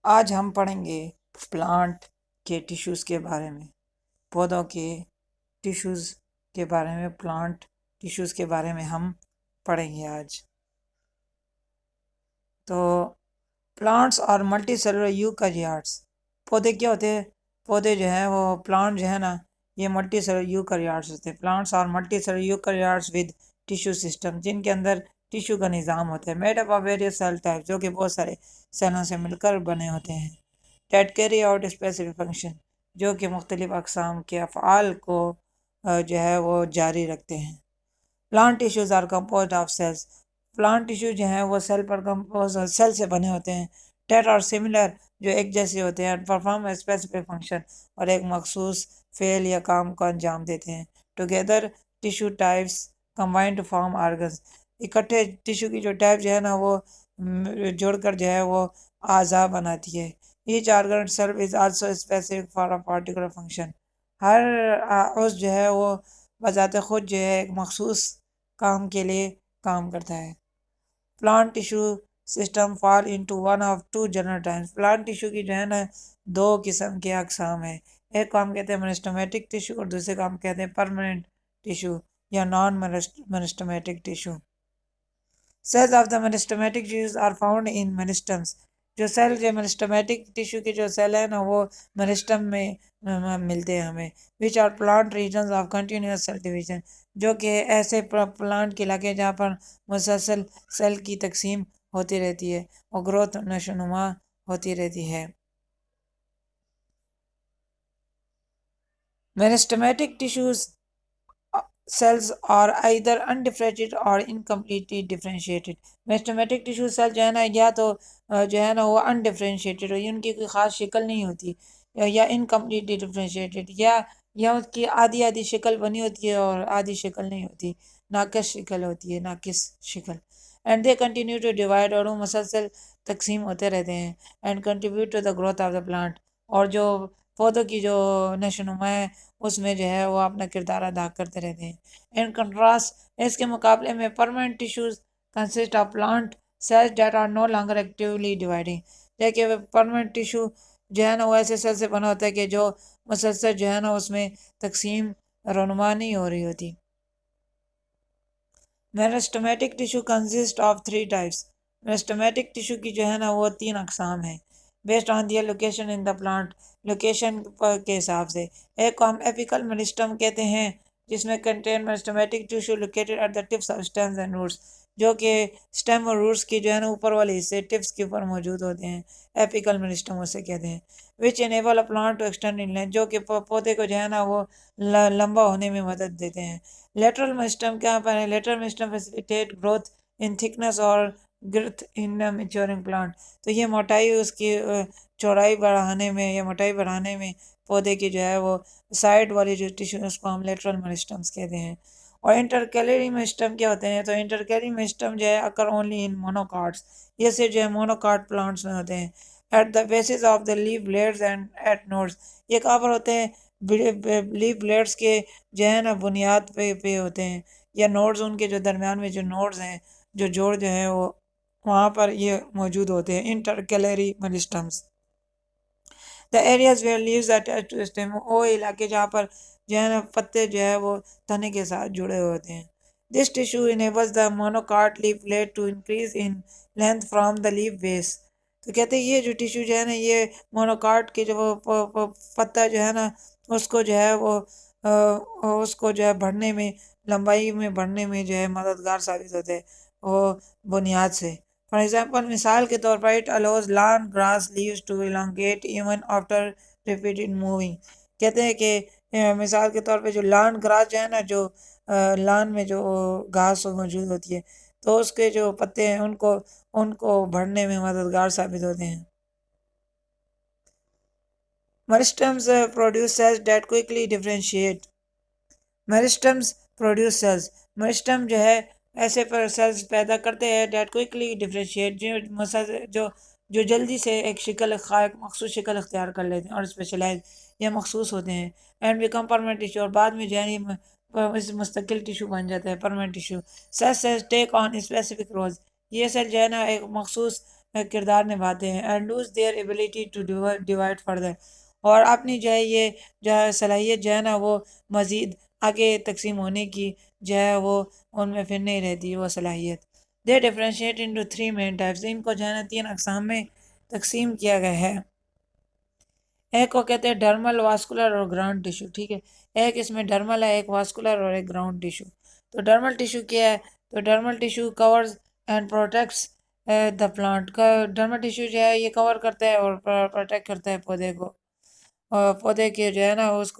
آج ہم پڑھیں گے پلانٹ کے ٹیشوز کے بارے میں، پودوں کے ٹیشوز کے بارے میں، پلانٹ ٹیشوز کے بارے میں ہم پڑھیں گے آج۔ تو پلانٹس اور ملٹی سیلولر یوکریاٹس، پودے کیا ہوتے ہیں؟ پودے جو ہیں وہ پلانٹ جو ہے نا، یہ ملٹی سیلولر یوکریاٹس ہوتے ہیں۔ پلانٹس اور multi cellular eukaryotes with tissue system, جن کے اندر ٹیشو کا نظام ہوتا ہے، made up of various cell type, جو کہ بہت سارے سیلوں سے مل کر بنے ہوتے ہیں۔ That carry out specific function, جو کہ مختلف اقسام کے افعال کو جو ہے وہ جاری رکھتے ہیں۔ Plant tissues are composed of cells, plant tissue جو ہیں وہ سیل پر کمپوز سیل سے بنے ہوتے ہیں۔ ڈیٹ اور سملر، جو ایک جیسے ہوتے ہیں، پرفارم اسپیسیفک فنکشن، اور ایک مخصوص فعل یا کام کو انجام دیتے ہیں۔ Together tissue types combine to form organs, اکٹھے ٹیشو کی جو ٹائپ جو ہے نا وہ جوڑ کر جو ہے وہ اعضاء بناتی ہے۔ Each organ serve is also specific for a particular function, ہر عضو جو ہے وہ بذات خود جو ہے ایک مخصوص کام کے لیے کام کرتا ہے۔ Plant tissue system fall into one of two general types, plant tissue کی جو ہے نا دو قسم کے اقسام ہیں، ایک کو ہم کہتے ہیں مرسٹمیٹک ٹیشو اور دوسرے کو ہم کہتے ہیں پرماننٹ ٹیشو یا non meristematic tissue. Cells of the meristematic tissues are found in meristems, جو سیل جو مرسٹمیٹک ٹیشو کے جو سیل ہیں نا وہ مرسٹم میں ملتے ہیں ہمیں۔ Which are plant regions of continuous cell division, جو کہ ایسے پلانٹ کے علاقے جہاں پر مسلسل سیل کی تقسیم ہوتی رہتی ہے اور گروتھ نشو و نما ہوتی رہتی ہے۔ Meristematic tissues cells are either undifferentiated or incompletely differentiated۔ Meristematic tissue cell جو ہے نا یا تو جو ہے نا وہ انڈیفرینشیٹڈ ہو، ان کی کوئی خاص شکل نہیں ہوتی، یا انکمپلیٹلی ڈفرینشیٹڈ، یا اس کی آدھی آدھی شکل بنی ہوتی ہے اور آدھی شکل نہیں ہوتی، ناقص شکل ہوتی ہے، ناقص شکل۔ And they continue to divide, اور وہ مسلسل تقسیم ہوتے رہتے ہیں۔ And contribute to the growth of the plant, اور جو پودوں کی جو نشو و نما ہے اس میں جو ہے وہ اپنا کردار ادا کرتے رہتے ہیں۔ ان کنٹراسٹ، اس کے مقابلے میں permanent tissues consist of plant cells that are no longer actively dividing, دیکھیے پرماننٹ ٹیشو جو ہے نا وہ ایسے سیل سے بنا ہوتا ہے کہ جو مسلسل جو ہے نا اس میں تقسیم رونما نہیں ہو رہی ہوتی۔ Meristematic tissue consist of 3 types, meristematic tissue کی جو ہے نا وہ 3 اقسام ہیں، based on their location in the plant, location کے حساب سے۔ ایک کو ہم ایپیکل میرسٹم کہتے ہیں، جس میں contain meristematic tissue located at the tips of stems and roots, جو کہ اسٹیم اور روٹس کی جو ہے نا اوپر والے حصے ٹپس کے اوپر موجود ہوتے ہیں، ایپیکل میرسٹم اسے کہتے ہیں۔ Which enable a plant to extend in length, جو کہ پودے کو جو ہے نا وہ لمبا ہونے میں مدد دیتے ہیں۔ لیٹرل میرسٹم کہاں پر ہے؟ Lateral meristem facilitate growth in thickness اور گروتھ ان میچورنگ پلانٹ، تو یہ موٹائی اس کی چوڑائی بڑھانے میں یا موٹائی بڑھانے میں پودے کی جو ہے وہ سائڈ والی جو ٹیشو اس کو ہم لیٹرل میرسٹمس کہتے ہیں۔ اور انٹرکیلری میرسٹم کیا ہوتے ہیں؟ تو انٹرکیلری میرسٹم جو ہے اکر اونلی ان مونوکاٹس، یہ صرف جو ہے مونوکاٹ پلانٹس میں ہوتے ہیں۔ At the bases of the leaf blades and at nodes, یہ کہاں پر ہوتے ہیں؟ لیف بلیڈز کے جو ہے نا بنیاد پہ ہوتے ہیں، یا نوڈز ان کے جو درمیان میں جو نوڈز ہیں، جو جوڑ جو ہیں وہ وہاں پر یہ موجود ہوتے ہیں، intercalary meristems. The areas where leaves attach to stem, وہ علاقے جہاں پر جو ہے نا پتے جو ہے وہ تنے کے ساتھ جڑے ہوتے ہیں۔ This tissue enables the monocot leaf blade to increase in length from the leaf base, تو کہتے ہیں یہ جو ٹیشو جو ہے نا یہ مونوکاٹ کے جو پتا جو ہے نا اس کو جو ہے وہ اس کو جو ہے بڑھنے میں، لمبائی میں بڑھنے میں جو ہے مددگار ثابت ہوتے ہیں وہ بنیاد سے۔ فار ایگزامپل، مثال کے طور پر it allows lawn grass leaves to elongate even after repeated mowing, کہتے ہیں کہ مثال کے طور پہ جو لان گراس جو ہے نا، جو لان میں جو گھاس موجود ہوتی ہے تو اس کے جو پتے ہیں ان کو بڑھنے میں مددگار ثابت ہوتے ہیں۔ Meristems produce cells that quickly differentiate, meristems produce cells, meristem جو ہے ایسے سیلز پیدا کرتے ہیں دیٹ کوئکلی ڈفرینشیٹ، جو جلدی سے ایک مخصوص شکل اختیار کر لیتے ہیں اور اسپیشلائز یا مخصوص ہوتے ہیں، اینڈ بیکم پرماننٹ ٹیشو، اور بعد میں جو ہے مستقل ٹیشو بن جاتا ہے، permanent tissue. Cells take on specific roles, یہ سیل جو ہے نا ایک مخصوص کردار نبھاتے ہیں and lose their ability to divide further, اور اپنی جو ہے یہ جو ہے صلاحیت جو ہے نا وہ مزید آگے تقسیم ہونے کی جو ہے وہ ان میں پھر نہیں رہتی وہ صلاحیت۔ They differentiate into three main types, ان کو جو ہے نا تین اقسام میں تقسیم کیا گیا ہے۔ ایک کو کہتے ہیں ڈرمل، واسکولر اور گراؤنڈ ٹیشو، ٹھیک ہے، ایک اس میں ڈرمل ہے، ایک واسکولر اور ایک گراؤنڈ ٹیشو۔ تو ڈرمل ٹیشو کیا ہے؟ تو dermal tissue covers and protects the plant کا، ڈرمل ٹیشو جو ہے یہ کور کرتا ہے اور پروٹیکٹ کرتا ہے پودے کو، اور پودے کے جو ہے نا اس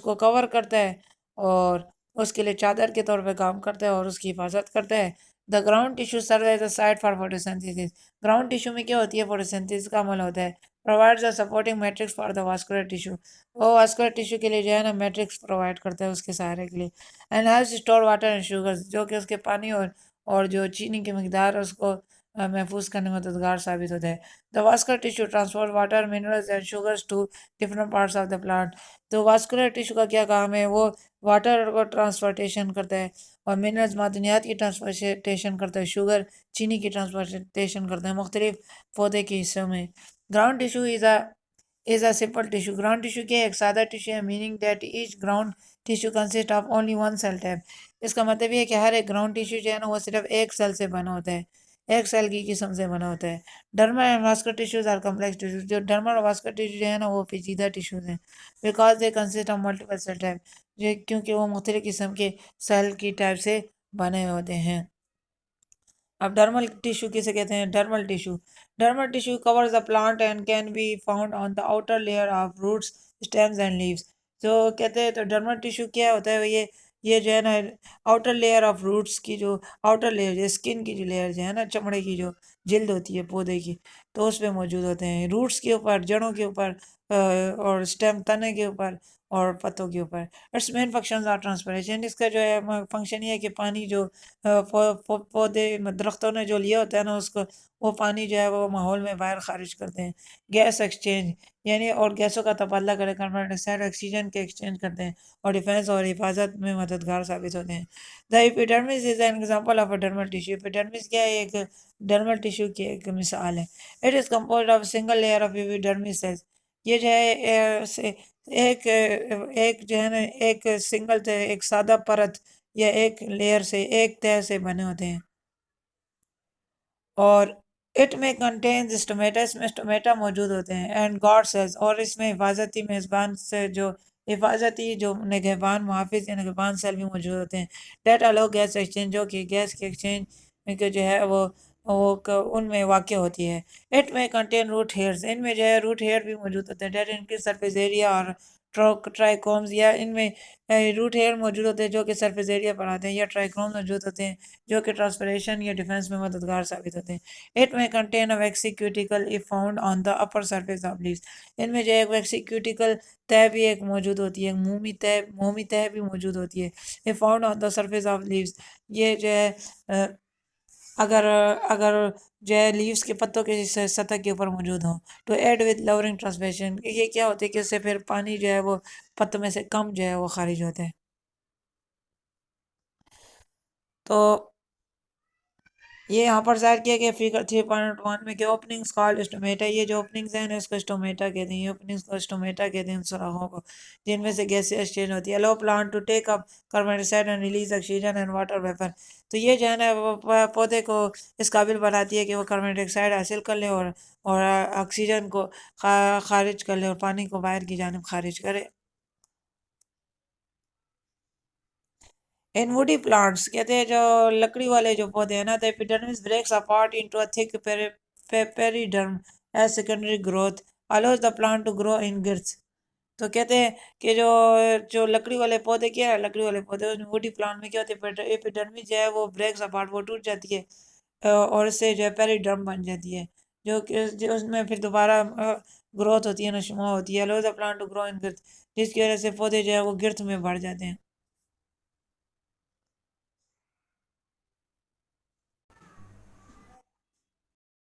کو کور کرتا ہے اور اس کے لیے چادر کے طور پہ کام کرتا ہے اور اس کی حفاظت کرتا ہے۔ The ground tissue serve as a site for photosynthesis, ground tissue میں کیا ہوتی ہے؟ فوٹوسینتھیسس کا عمل ہوتا ہے۔ Provides a supporting matrix for the vascular tissue, وہ واسکولر ٹیشو کے لیے جو ہے نا میٹرکس پرووائڈ کرتا ہے اس کے سہارے کے لیے۔ And helps store water and sugars, جو کہ اس کے پانی اور جو چینی کی مقدار اس کو محفوظ کرنے میں مددگار ثابت ہوتا ہے۔ The vascular tissue transport water minerals and sugars to different parts of the plant, تو واسکولر ٹیشو کا کیا کام ہے؟ وہ واٹر کو ٹرانسپورٹیشن کرتا ہے اور منرلز معدنیات کی ٹرانسپورٹیشن کرتا ہے، شوگر چینی کی ٹرانسپورٹیشن کرتا ہے مختلف پودے کے حصوں میں۔ Ground tissue is a simple tissue, ground tissue کیا ہے؟ ایک سادہ ٹیشو ہے، meaning that each ground tissue consist of only one cell type, اس کا مطلب یہ ہے کہ ہر ایک گراؤنڈ ٹیشو جو ہے نا وہ صرف ایک سیل سے بنا ہوتا ہے، ایک سیل کی قسم سے بنا ہوتا ہے۔ Dermal and vascular tissues are complex tissues, جو ڈرمل اور واسکولر ٹیشو جو ہے نا وہ پیچیدہ ٹیشوز ہیں، because they consist of multiple cell type, کیونکہ وہ مختلف قسم کے سیل کی ٹائپ سے بنے ہوتے ہیں۔ اب ڈرمل ٹیشو کسے کہتے ہیں؟ Dermal tissue covers the plant and can be found on the outer layer of roots stems and leaves, تو کہتے ہیں تو ڈرمل ٹیشو کیا ہوتا ہے؟ یہ جو ہے نا آؤٹر لیئر آف روٹس کی جو آؤٹر لیئر اسکن کی جو لیئر جو ہے نا چمڑے کی جو جلد ہوتی ہے پودے کی، تو اس پہ موجود ہوتے ہیں، روٹس کے اوپر، جڑوں کے اوپر اور اسٹیم تنے کے اوپر اور پتوں کے اوپر۔ اٹس مین فنکشنز آر ٹرانسپریشن، اس کا جو ہے فنکشن یہ ہے کہ پانی جو پودے درختوں نے جو لیا ہوتا ہے نا اس کو، وہ پانی جو ہے وہ ماحول میں باہر خارج کرتے ہیں۔ گیس ایکسچینج، یعنی اور گیسوں کا تبادلہ کرے، کاربن ڈائی آکسائڈ آکسیجن کے ایکسچینج کرتے ہیں اور ڈیفینس اور حفاظت میں مددگار ثابت ہوتے ہیں۔ The epidermis is an example of a dermal tissue, epidermis کیا ہے؟ ایک ڈرمل ٹیشو کی ایک مثال ہے۔ It is composed of single layer of epidermis cells, یہ جو ہے ایک جو ہے نا ایک سنگل ایک سادہ پرت یا ایک لیئر سے، ایک تہہ سے بنے ہوتے ہیں، اور اٹ میں کنٹینز اسٹومیٹا، اس میں اسٹومیٹا موجود ہوتے ہیں، اینڈ گارڈ سیلز، اور اس میں حفاظتی میزبان سے جو حفاظتی جو نگہبان محافظ یا نگہبان سیل بھی موجود ہوتے ہیں۔ ڈیٹ الاؤ گیس ایکسچینج، جو کہ گیس کے ایکسچینج کے جو ہے وہ ان میں واقع ہوتی ہے۔ اٹ میں کنٹین روٹ ہیئرز، ان میں جو ہے روٹ ہیئر بھی موجود ہوتے ہیں، ڈیٹ انکریز سرفیس ایریا اور ٹرائیکومز، یا ان میں روٹ ہیئر موجود ہوتے ہیں جو کہ سرفیس ایریا پر آتے ہیں، یا ٹرائیکومز موجود ہوتے ہیں جو کہ ٹرانسپریشن یا ڈیفینس میں مددگار ثابت ہوتے ہیں۔ اٹ میں contain a waxy cuticle if found on the upper surface of leaves, ان میں جو ہے ایک ویکسی کیوٹیکل تہ بھی ایک موجود ہوتی ہے، مومی تہ بھی موجود ہوتی ہے، if found on the surface of leaves, یہ جو ہے اگر جو ہے لیوز کے پتوں کے سطح کے اوپر موجود ہوں تو ایڈ ود لورنگ ٹرانسپریشن، یہ کیا ہوتا ہے کہ اس سے پھر پانی جو ہے وہ پتوں میں سے کم جو ہے وہ خارج ہوتا ہے۔ تو یہ یہاں پر ظاہر کیا گیا فگر 3.1 میں کہ اوپننگز کالڈ اسٹومیٹا، یہ جو اوپننگز ہیں اس کو اسٹومیٹا کہتے ہیں، یہ اوپننگز کو اسٹومیٹا کہتے ہیں، ان سوراخوں کو جن میں سے گیس ایکسچینج ہوتی ہے۔ لو plant to take up carbon dioxide and release oxygen and water vapour, تو یہ جو ہے نا وہ پودے کو اس قابل بناتی ہے کہ وہ کاربن ڈائی آکسائڈ حاصل کر لے اور آکسیجن کو خارج کر لے اور پانی کو باہر کی جانب خارج کرے۔ ان ووڈی پلانٹس کہتے ہیں جو لکڑی والے جو پودے ہیں نا، the epidermis breaks apart into a thick periderm as secondary growth allows the plant to grow in girths، تو کہتے ہیں کہ جو لکڑی والے پودے کیا ہے، لکڑی والے پودے ووڈی پلانٹ میں کیا ہوتے ہیں، ایپیڈرمس جو ہے وہ بریکس اپارٹ، وہ ٹوٹ جاتی ہے اور اس سے جو ہے پیریڈرم بن جاتی ہے، جو اس میں پھر دوبارہ گروتھ ہوتی ہے، نشو ہوتی ہے، allows the plant to grow in girth، جس کی وجہ سے پودے جو ہے وہ گرت میں بڑھ جاتے ہیں۔